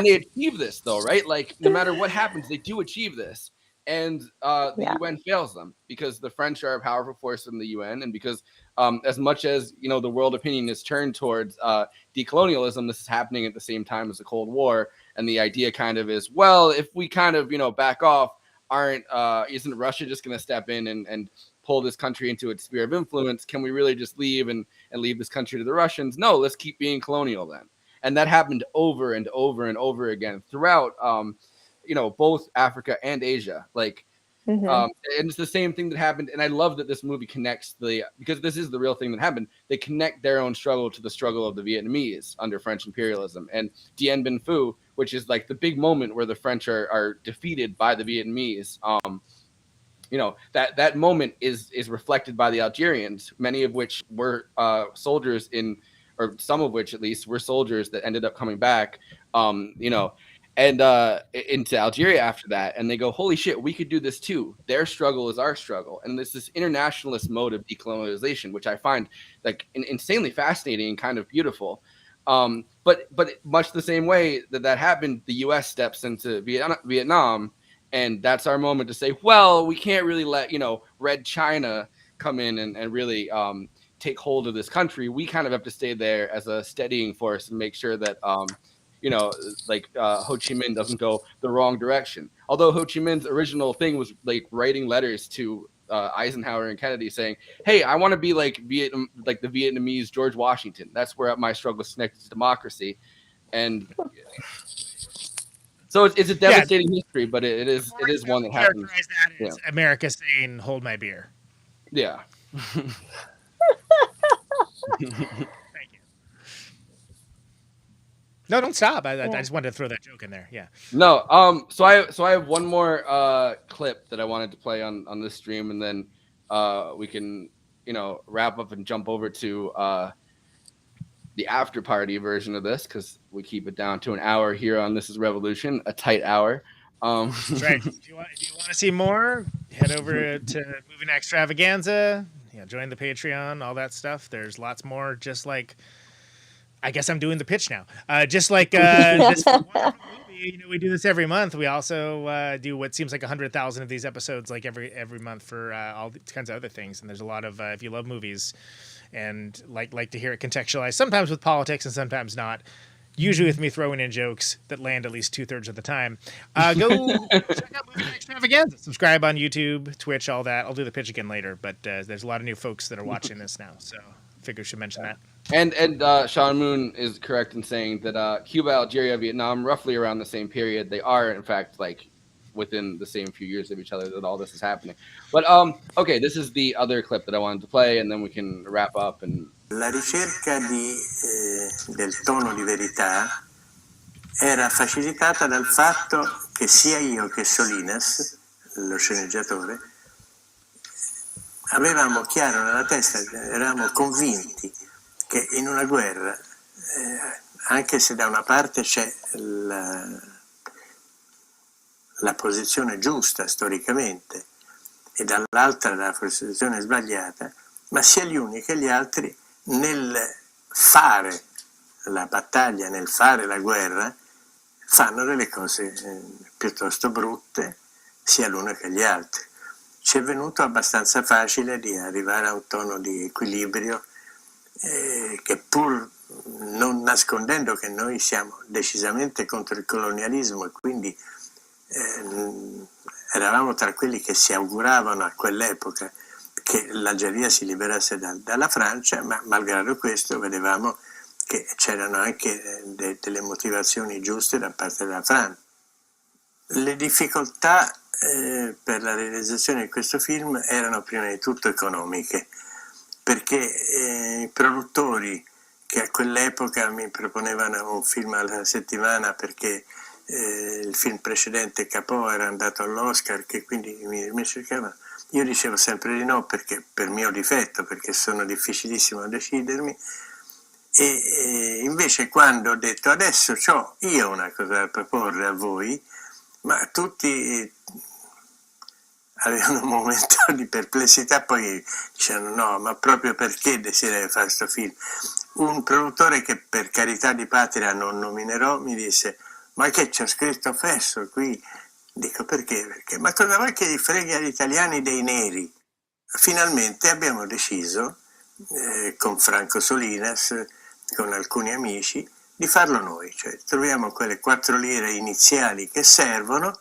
they achieve this though, right? Like no matter what happens, they do achieve this. And the UN fails them because the French are a powerful force in the UN, and because as much as the world opinion is turned towards decolonialism, this is happening at the same time as the Cold War, and the idea kind of is, well, if we kind of back off, isn't Russia just going to step in and pull this country into its sphere of influence? Can we really just leave and leave this country to the Russians? No, let's keep being colonial then. And that happened over and over and over again throughout both Africa and Asia. Like and it's the same thing that happened. And I love that this movie connects because this is the real thing that happened. They connect their own struggle to the struggle of the Vietnamese under French imperialism. And Dien Bien Phu, which is like the big moment where the French are defeated by the Vietnamese. That moment is reflected by the Algerians, many of which were soldiers or some of which at least were soldiers that ended up coming back, and into Algeria after that. And they go, holy shit, we could do this too. Their struggle is our struggle. And there's this internationalist mode of decolonialization, which I find like insanely fascinating and kind of beautiful. But much the same way that happened, the U.S. steps into Vietnam, and that's our moment to say, well, we can't really let Red China come in and really take hold of this country. We kind of have to stay there as a steadying force and make sure that Ho Chi Minh doesn't go the wrong direction. Although Ho Chi Minh's original thing was like writing letters to Eisenhower and Kennedy saying, hey, I want to be like the Vietnamese George Washington. That's where my struggle is connected to democracy. And so it's a devastating history, but it is one that happens. That as America saying, hold my beer. Yeah. Thank you. No, don't stop. I just wanted to throw that joke in there. Yeah. No. So I have one more clip that I wanted to play on this stream, and then we can wrap up and jump over to the after party version of this, because we keep it down to an hour here on This Is Revolution, a tight hour. That's right. If you want to see more, head over to Movie Night Extravaganza. Join the Patreon, all that stuff. There's lots more. Just like, I guess I'm doing the pitch now. Just like this wonderful movie, we do this every month. We also do what seems like 100,000 of these episodes, like every month for all kinds of other things. And there's a lot of if you love movies and like to hear it contextualized, sometimes with politics and sometimes not. Usually with me throwing in jokes that land at least 2/3 of the time. Go check out Movie Night Extravaganza. Subscribe on YouTube, Twitch, all that. I'll do the pitch again later, but there's a lot of new folks that are watching this now, so I figure I should mention that. And Sean Moon is correct in saying that Cuba, Algeria, Vietnam, roughly around the same period. They are, in fact, like within the same few years of each other that all this is happening. But okay, this is the other clip that I wanted to play, and then we can wrap up. And la ricerca del tono di verità era facilitata dal fatto che sia io che Solinas, lo sceneggiatore, avevamo chiaro nella testa, eravamo convinti che in una guerra, anche se da una parte c'è la posizione giusta storicamente e dall'altra la posizione sbagliata, ma sia gli uni che gli altri nel fare la battaglia, nel fare la guerra, fanno delle cose piuttosto brutte, sia l'uno che gli altri. Ci è venuto abbastanza facile di arrivare a un tono di equilibrio che, pur non nascondendo che noi siamo decisamente contro il colonialismo e quindi eravamo tra quelli che si auguravano a quell'epoca che l'Algeria si liberasse dalla Francia, ma malgrado questo vedevamo che c'erano anche delle motivazioni giuste da parte della Francia. Le difficoltà per la realizzazione di questo film erano prima di tutto economiche, perché i produttori che a quell'epoca mi proponevano un film alla settimana perché il film precedente Capò era andato all'Oscar, che quindi mi cercavano, Io dicevo sempre di no perché per mio difetto, perché sono difficilissimo a decidermi. E invece quando ho detto adesso ho io una cosa da proporre a voi, ma tutti avevano un momento di perplessità, poi dicevano no, ma proprio perché desiderio fare questo film? Un produttore che per carità di patria non nominerò mi disse ma che c'è scritto Fesso qui? Dico perché? Perché ma cosa vuoi che gli freghi agli italiani dei neri? Finalmente abbiamo deciso con Franco Solinas, con alcuni amici, di farlo noi, cioè troviamo quelle 4 lire iniziali che servono.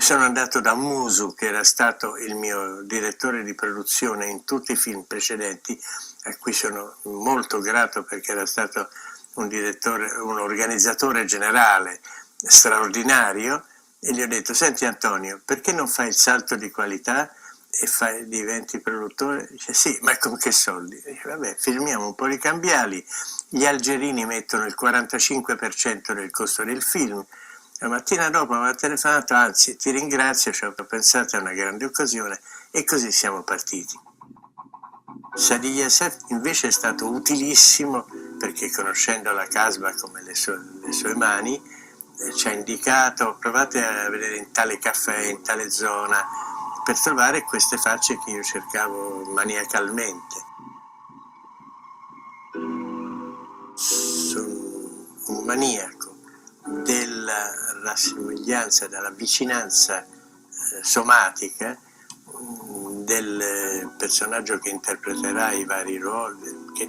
Sono andato da Musu, che era stato il mio direttore di produzione in tutti i film precedenti, a cui sono molto grato perché era stato un organizzatore generale straordinario, e gli ho detto senti Antonio, perché non fai il salto di qualità e diventi produttore? Dice sì, ma con che soldi? Dice, vabbè, firmiamo un po' di cambiali, gli algerini mettono il 45% del costo del film. La mattina dopo mi ha telefonato, anzi ti ringrazio, ci ho pensato, è una grande occasione, e così siamo partiti. Saadi Yacef invece è stato utilissimo perché conoscendo la Casbah come le sue mani ci ha indicato provate a vedere in tale caffè, in tale zona, per trovare queste facce che io cercavo maniacalmente. Sono un maniaco della rassomiglianza, della vicinanza somatica del personaggio che interpreterà i vari ruoli,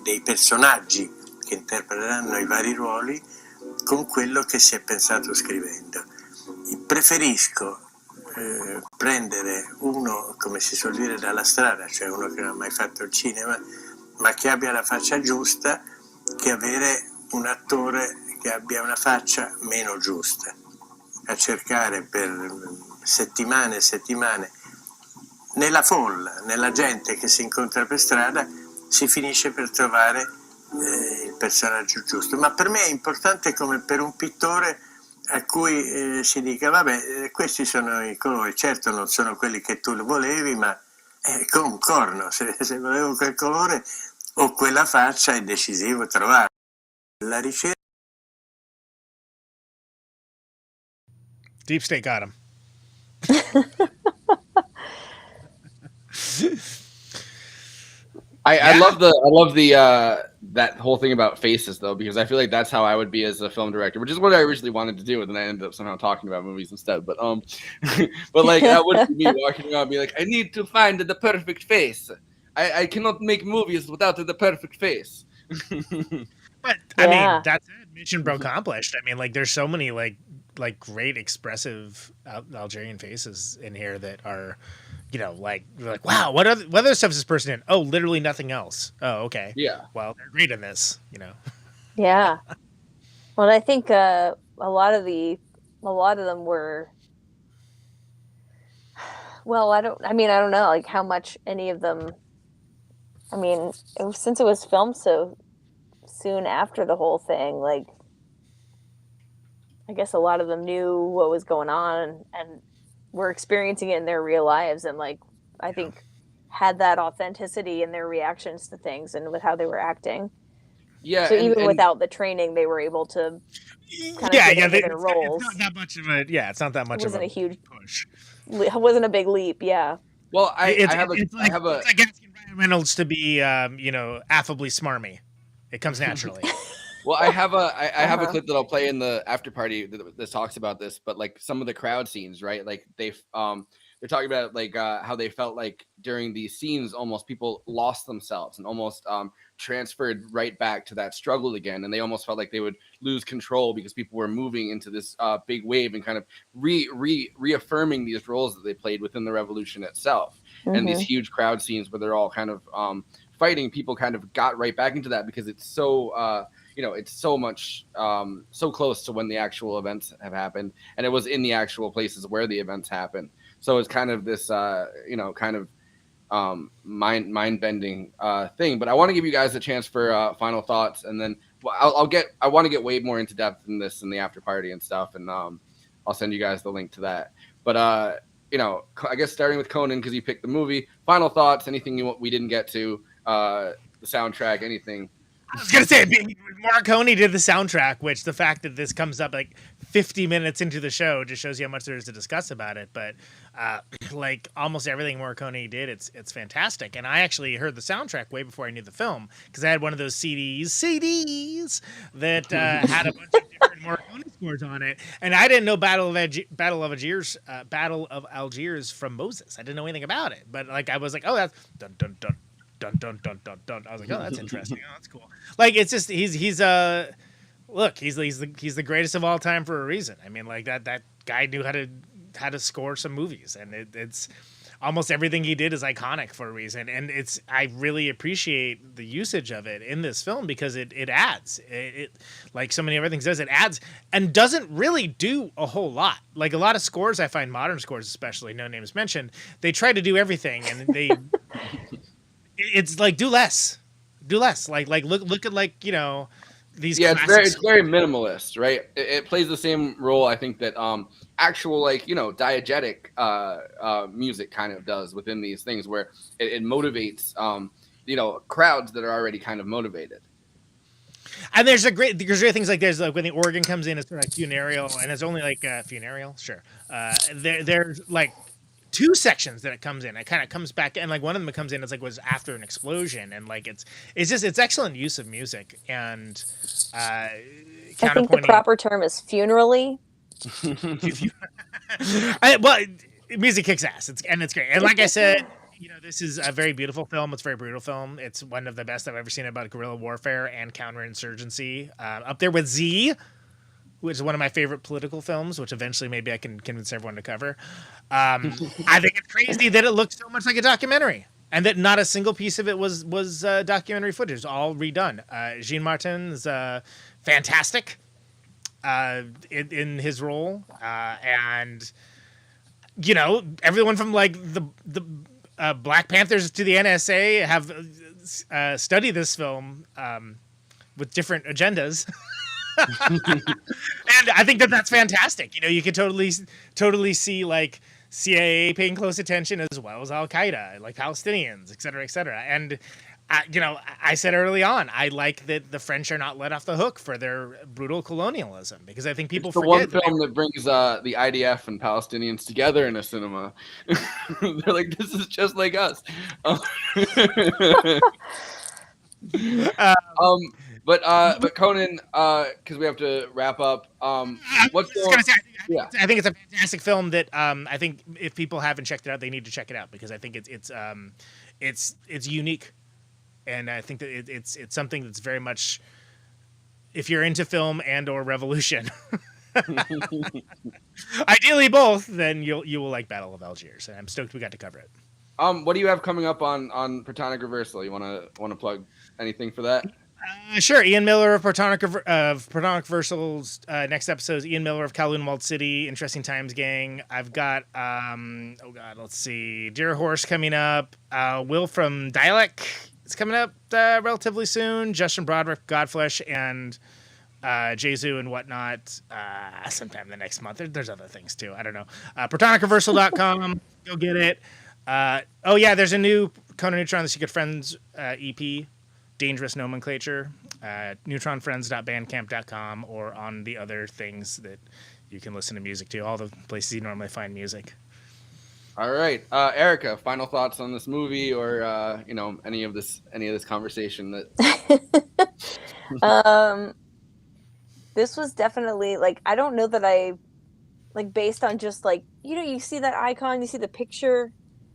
dei personaggi che interpreteranno i vari ruoli con quello che si è pensato scrivendo. Preferisco prendere uno, come si suol dire, dalla strada, cioè uno che non ha mai fatto il cinema, ma che abbia la faccia giusta, che avere un attore che abbia una faccia meno giusta. A cercare per settimane e settimane nella folla, nella gente che si incontra per strada, si finisce per trovare il personaggio giusto. Ma per me è importante come per un pittore a cui si dica vabbè, questi sono i colori, certo non sono quelli che tu volevi, ma con un corno, se volevo quel colore o quella faccia è decisivo trovare. La ricerca. Deep State got him. I love the that whole thing about faces though, because I feel like that's how I would be as a film director, which is what I originally wanted to do, and then I ended up somehow talking about movies instead. But but like that would be me walking around, and be like, I need to find the perfect face. I cannot make movies without the perfect face. But I mean, that's it. Mission accomplished. I mean, like there's so many like great expressive Algerian faces in here that are, you know, like you're like, wow, what other stuff is this person in? Oh, literally nothing else. Oh, okay. Yeah. Well, they're great in this, you know. Yeah. Well, I think a lot of them were. Well, I don't know, like how much any of them. I mean, since it was filmed so soon after the whole thing, like I guess a lot of them knew what was going on and were experiencing it in their real lives, and like I think had that authenticity in their reactions to things and with how they were acting. Yeah. So even without the training, they were able to kind of get into their roles. It's not that much of a it's not that much of a huge push. It wasn't a big leap. Yeah. Well, it's like asking Ryan Reynolds to be you know, affably smarmy. It comes naturally. Well, I have a clip that I'll play in the after party that talks about this, but like some of the crowd scenes, right? Like they're talking about like how they felt like during these scenes, almost people lost themselves and almost transferred right back to that struggle again, and they almost felt like they would lose control because people were moving into this big wave and kind of reaffirming these roles that they played within the revolution itself. Mm-hmm. And these huge crowd scenes where they're all kind of fighting, people kind of got right back into that because it's so you know, it's so much so close to when the actual events have happened, and it was in the actual places where the events happened. So it's kind of this you know, kind of mind-bending thing. But I want to give you guys a chance for final thoughts, and then I want to get way more into depth in this in the after party and stuff, and I'll send you guys the link to that. But I guess starting with Conan because you picked the movie. Final thoughts? Anything we didn't get to? The soundtrack? Anything? I was gonna say, Morricone did the soundtrack, which the fact that this comes up like 50 minutes into the show just shows you how much there is to discuss about it. But like almost everything Morricone did, it's fantastic. And I actually heard the soundtrack way before I knew the film because I had one of those CDs that had a bunch of different Morricone scores on it, and I didn't know Battle of Algiers from Moses. I didn't know anything about it, but like I was like, oh, that's dun dun dun. Dun dun dun dun dun. I was like, oh, that's interesting. Oh, that's cool. Like, it's just he's the greatest of all time for a reason. I mean, like that guy knew how to score some movies, and it's almost everything he did is iconic for a reason. And I really appreciate the usage of it in this film because it adds it like so many other things does. It adds and doesn't really do a whole lot. Like a lot of scores, I find modern scores, especially No Names Mentioned, they try to do everything and they. It's like do less. Like look at like these. Yeah, it's very minimalist, right? It plays the same role I think that actual like diegetic music kind of does within these things where it motivates crowds that are already kind of motivated. And there's great things like there's like when the organ comes in, it's sort of like funereal, and it's only like funereal, sure. There's like. Two sections that it comes in. It kind of comes back, and like one of them comes in. It's like was after an explosion, and like it's excellent use of music. And I think the proper term is funerally. Music kicks ass. It's great. And like I said, this is a very beautiful film. It's a very brutal film. It's one of the best I've ever seen about guerrilla warfare and counterinsurgency. Up there with Z, which is one of my favorite political films, which eventually maybe I can convince everyone to cover. I think it's crazy that it looks so much like a documentary and that not a single piece of it was documentary footage. It's all redone. Jean Martin's fantastic in his role. And, everyone from like the Black Panthers to the NSA have studied this film with different agendas. And I think that's fantastic. You could totally see like CIA paying close attention as well as Al Qaeda, like Palestinians, et cetera, and I said early on, I like that the French are not let off the hook for their brutal colonialism because I think people forget. One film that brings the IDF and Palestinians together in a cinema. They're like, this is just like us. But Conan, because we have to wrap up. I think it's a fantastic film that I think if people haven't checked it out, they need to check it out because I think it's unique, and I think that it's something that's very much if you're into film and or revolution, ideally both, then you will like Battle of Algiers, and I'm stoked we got to cover it. What do you have coming up on Platonic Reversal? You want to plug anything for that? Sure. Ian Miller of Platonic Versal's next episode is Ian Miller of Kowloon Walled City, Interesting Times Gang. I've got, let's see, Dear Horse coming up. Will from Dialect is coming up relatively soon. Justin Broderick, Godflesh, and Jesu and whatnot sometime the next month. There's other things too. I don't know. PlatonicReversal.com. Go get it. There's a new Conan Neutron, The Secret Friends EP. Dangerous Nomenclature, neutronfriends.bandcamp.com, or on the other things that you can listen to music to, all the places you normally find music. All right, Erica, final thoughts on this movie, or any of this conversation that. This was definitely like, I don't know that I like based on just like you see that icon, you see the picture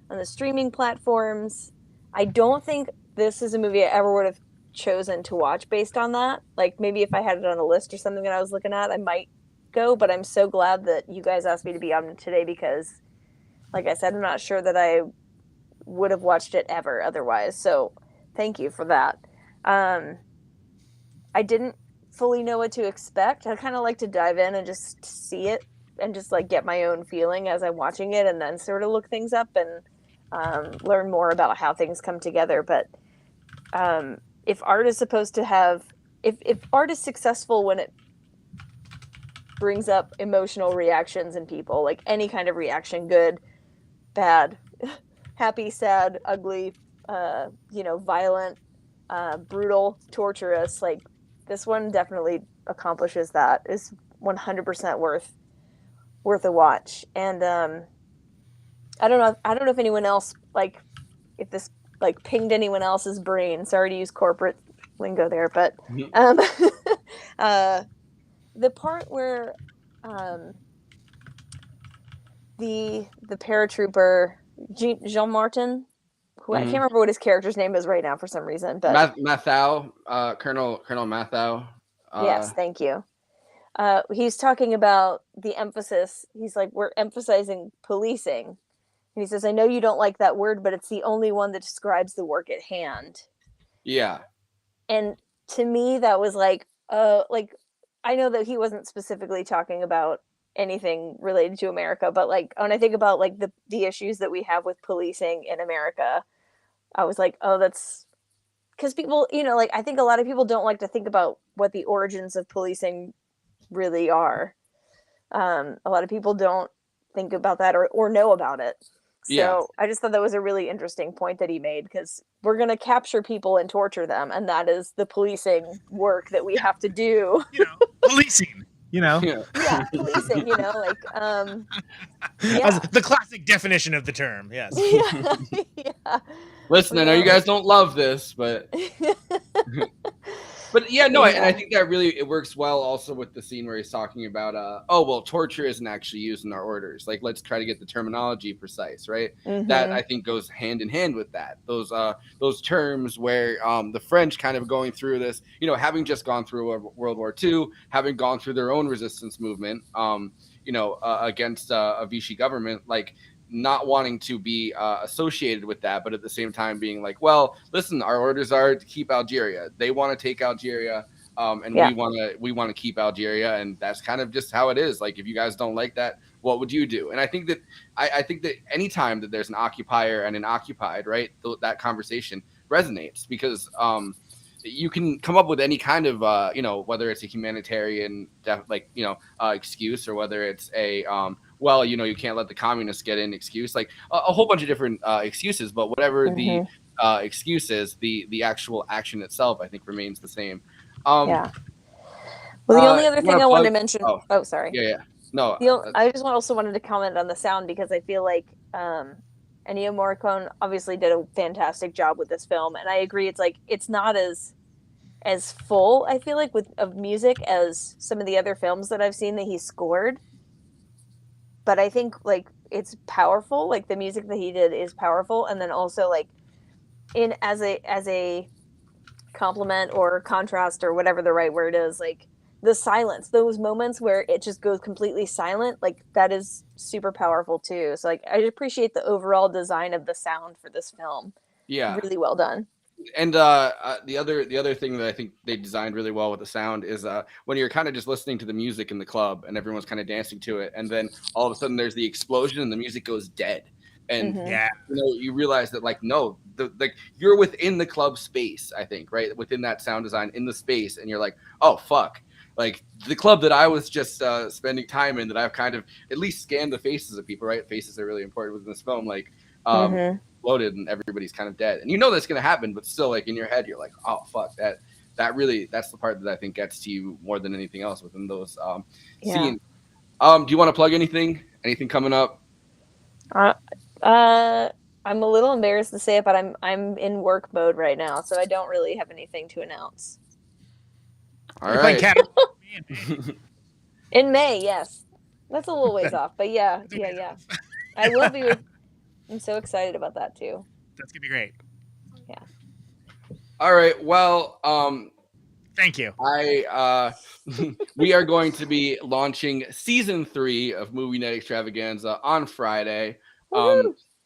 on the streaming platforms. I don't think this is a movie I ever would have chosen to watch based on that. Like maybe if I had it on a list or something that I was looking at, I might go, but I'm so glad that you guys asked me to be on today because like I said, I'm not sure that I would have watched it ever otherwise. So thank you for that. I didn't fully know what to expect. I kind of like to dive in and just see it and just like get my own feeling as I'm watching it and then sort of look things up and learn more about how things come together. But if art is supposed to have, if art is successful when it brings up emotional reactions in people, like any kind of reaction, good, bad. Happy, sad, ugly, violent, brutal, torturous. Like, this one definitely accomplishes that. Is 100% worth a watch. And I don't know if anyone else, like, if this like pinged anyone else's brain. Sorry to use corporate lingo there, but the part where the paratrooper Jean Martin, who I can't remember what his character's name is right now for some reason, but Mathau, Colonel Mathau. Yes, thank you. He's talking about the emphasis. He's like, we're emphasizing policing. And he says, I know you don't like that word, but it's the only one that describes the work at hand. Yeah. And to me, that was like, I know that he wasn't specifically talking about anything related to America, but like, when I think about like the issues that we have with policing in America, I was like, oh, that's because people, like, I think a lot of people don't like to think about what the origins of policing really are. A lot of people don't think about that or know about it. So yeah. I just thought that was a really interesting point that he made, because we're going to capture people and torture them. And that is the policing work that we have to do. Policing, Yeah, policing, like, As the classic definition of the term. Yes. Yeah. Listen, I know you guys don't love this, but but yeah, no, and I think that really it works well also with the scene where he's talking about torture isn't actually used in our orders. Like, let's try to get the terminology precise, right? That I think goes hand in hand with that. Those terms where the French kind of going through this, having just gone through World War II, having gone through their own resistance movement, against a Vichy government, like, not wanting to be associated with that, but at the same time being like, well, listen, our orders are to keep Algeria. They want to take Algeria, and we want to keep Algeria, and that's kind of just how it is. Like, if you guys don't like that, what would you do? And I think that I think that anytime that there's an occupier and an occupied, right, that conversation resonates, because you can come up with any kind of whether it's a humanitarian excuse, or whether it's a you can't let the communists get in excuse, like a whole bunch of different excuses, but whatever the excuse is, the actual action itself, I think, remains the same. Well, the only other thing I wanted to mention. Oh, sorry. Yeah. No. I just also wanted to comment on the sound, because I feel like Ennio Morricone obviously did a fantastic job with this film, and I agree. It's like, it's not as full, I feel like, of music as some of the other films that I've seen that he scored. But I think, like, it's powerful. Like, the music that he did is powerful, and then also, like, as a compliment or contrast or whatever the right word is, like, the silence, those moments where it just goes completely silent, like, that is super powerful too. So, like, I appreciate the overall design of the sound for this film. Yeah, really well done. And the other thing that I think they designed really well with the sound is when you're kind of just listening to the music in the club and everyone's kind of dancing to it, and then all of a sudden there's the explosion and the music goes dead, and you realize that, like, no, you're within the club space, I think, right, within that sound design in the space, and you're like, oh fuck, like, the club that I was just spending time in, that I've kind of at least scanned the faces of people, right? Faces are really important within this film, like. Loaded and everybody's kind of dead, and that's going to happen, but still, like, in your head you're like, oh fuck, that's the part that I think gets to you more than anything else within those scenes. Do you want to plug anything coming up? I'm a little embarrassed to say it, but I'm in work mode right now, so I don't really have anything to announce. All right. In May, yes, that's a little ways off, but yeah. I will be I'm so excited about that too. That's gonna be great. Yeah. All right. Well, thank you. We are going to be launching season 3 of Movie Night Extravaganza on Friday.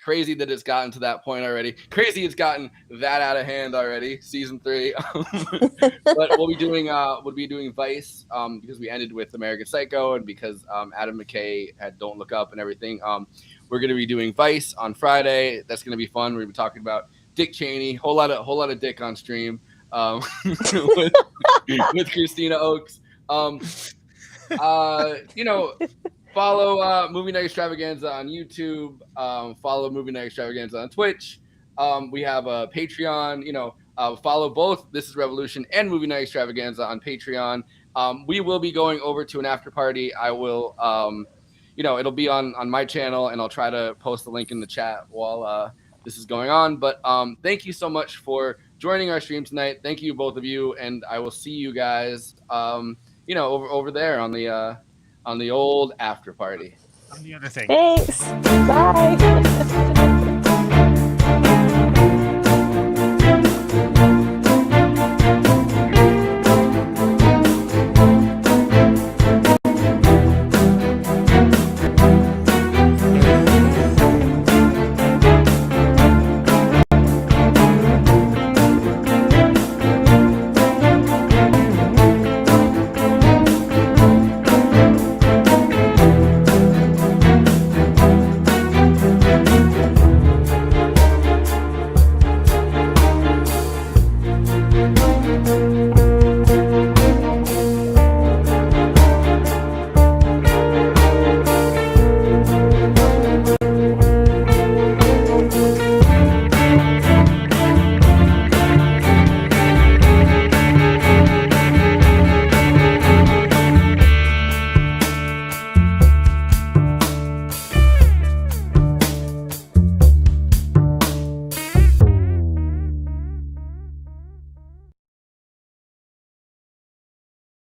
Crazy that it's gotten to that point already. Crazy it's gotten that out of hand already. Season 3. But we'll be doing Vice because we ended with American Psycho, and because Adam McKay had Don't Look Up and everything. We're going to be doing Vice on Friday. That's going to be fun. We're going to be talking about Dick Cheney, whole lot of dick on stream with Christina Oakes. Follow Movie Night Extravaganza on YouTube. Follow Movie Night Extravaganza on Twitch. We have a Patreon. Follow both This Is Revolution and Movie Night Extravaganza on Patreon. We will be going over to an after party. I will, it'll be on my channel, and I'll try to post the link in the chat while this is going on. But thank you so much for joining our stream tonight. Thank you, both of you, and I will see you guys, over there on the old after party. On the other thing. Thanks. Bye.